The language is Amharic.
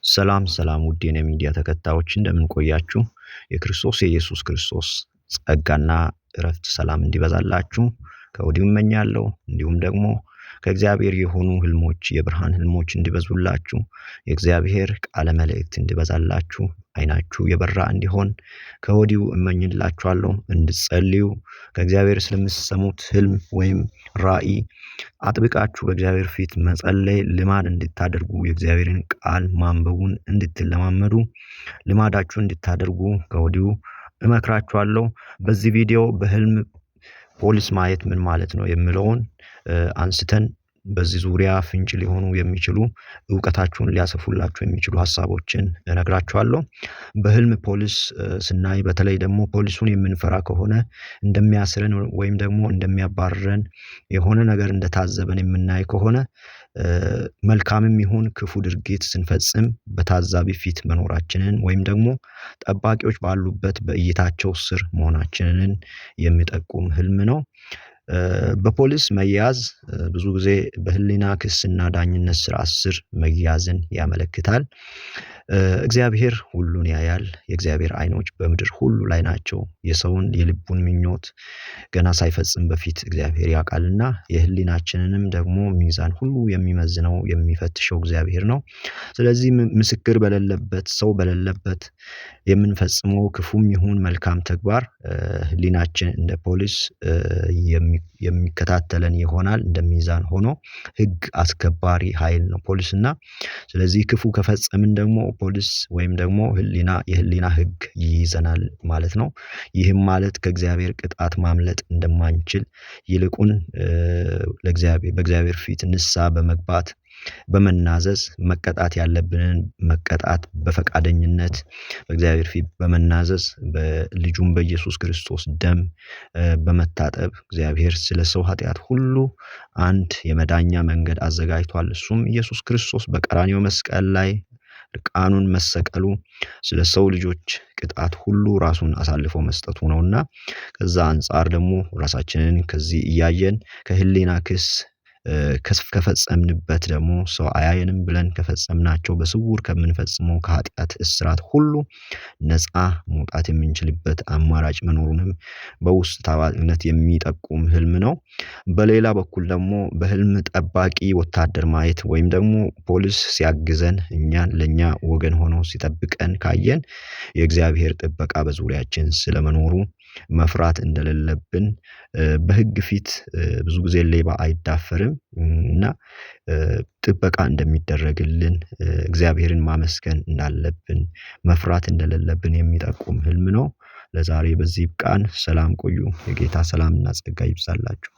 ሰላም ሰላም ውድ የኔ ሚዲያ ተከታዮች እንደምን ቆያችሁ? የክርስቶስ የኢየሱስ ክርስቶስ ጸጋና እረፍት ሰላም እንዲበዛላችሁ ከወዲሁ እመኛለሁ። እንዲሁም ደግሞ ከእግዚአብሔር የሆኑ ህልሞች የብርሃን ህልሞች እንዲበዙላችሁ የእግዚአብሔር ቃለ መልእክት እንዲበዛላችሁ አይናችሁ የበራ እንዲሆን ከወዲሁ እመኝላችኋለሁ። እንድትጸልዩ ከእግዚአብሔር ስለምትሰሙት ህልም ወይም ራእይ አጥብቃችሁ በእግዚአብሔር ፊት መጸለይ ልማድ እንድታደርጉ የእግዚአብሔርን ቃል ማንበቡን እንድትለማመዱ ልማዳችሁ እንድታደርጉ ከወዲሁ እመክራችኋለሁ። በዚህ ቪዲዮ በህልም ፖሊስ ማየት ምን ማለት ነው የሚለውን አንስተን በዚህ ዙሪያ ፍንጭ ሊሆኑ የሚችሉ ዕውቀታችሁን ሊያሰፉላችሁ የሚችሉ ሐሳቦችን እነግራችኋለሁ። በህልም ፖሊስ ስናይ በተለይ ደግሞ ፖሊሱን የምንፈራ ከሆነ እንደሚያስረን ወይም ደግሞ እንደሚያባርረን የሆነ ነገር እንደታዘበን የምናይ ከሆነ መልካምም ይሁን ክፉ ድርጊት ስንፈጽም በታዛቢ ፊት መኖራችንን ወይም ደግሞ ጠባቂዎች ባሉበት በእይታቸው ስር መሆናችንን የሚጠቁም ህልም ነው። በፖሊስ መያዝ ብዙ ጊዜ በህሊና ክስና ዳኝነት ስርዓት ስር መያዝን ያመለክታል። እግዚአብሔር ሁሉን ያያል። የእግዚአብሔር አይኖች በምድር ሁሉ ላይ ናቸው። የሰውን የልቡን ምኞት ገና ሳይፈጽም በፊት እግዚአብሔር ያውቃልና የህሊናችንንም ደግሞ ሚዛን ሁሉ የሚመዝነው የሚፈትሸው እግዚአብሔር ነው። ስለዚህ ምስክር በሌለበት ሰው በሌለበት የምንፈጽመው ክፉም ይሁን መልካም ተግባር ህሊናችን እንደ ፖሊስ የሚከታተለን ይሆናል። እንደ ሚዛን ሆኖ ህግ አስከባሪ ኃይል ነው ፖሊስና ስለዚህ ክፉ ከፈጸምን ደግሞ ፖሊስ ወይም ደግሞ የህሊና ህግ ይይዘናል ማለት ነው። ይህም ማለት ከእግዚአብሔር ቅጣት ማምለጥ እንደማንችል ይልቁን በእግዚአብሔር ፊት ንስሐ በመግባት በመናዘዝ መቀጣት ያለብንን መቀጣት በፈቃደኝነት በእግዚአብሔር ፊት በመናዘዝ በልጁም በኢየሱስ ክርስቶስ ደም በመታጠብ እግዚአብሔር ስለ ሰው ኃጢአት ሁሉ አንድ የመዳኛ መንገድ አዘጋጅቷል። እሱም ኢየሱስ ክርስቶስ በቀራንዮ መስቀል ላይ እርቃኑን መሰቀሉ ስለ ሰው ልጆች ቅጣት ሁሉ ራሱን አሳልፎ መስጠቱ ነውና ከዛ አንፃር ደግሞ ራሳችንን ከዚህ እያየን ከህሊና ክስ ከፈጸምንበት ደግሞ ሰው አያየንም ብለን ከፈጸምናቸው በስውር ከምንፈጽመው ከኃጢአት እስራት ሁሉ ነፃ መውጣት የምንችልበት አማራጭ መኖሩንም በውስጥ ታዋቂነት የሚጠቁም ህልም ነው። በሌላ በኩል ደግሞ በህልም ጠባቂ ወታደር ማየት ወይም ደግሞ ፖሊስ ሲያግዘን ለኛ ወገን ሆኖ ሲጠብቀን ካየን የእግዚአብሔር ጥበቃ በዙሪያችን ስለመኖሩ መፍራት እንደሌለብን በህግ ፊት ብዙ ጊዜ ሌባ አይዳፈርም እና ጥበቃ እንደሚደረግልን እግዚአብሔርን ማመስገን እንዳለብን መፍራት እንደሌለብን የሚጠቁም ህልም ነው። ለዛሬ በዚህ ቃን ሰላም ቆዩ። የጌታ ሰላምና ጸጋ ይብዛላችሁ።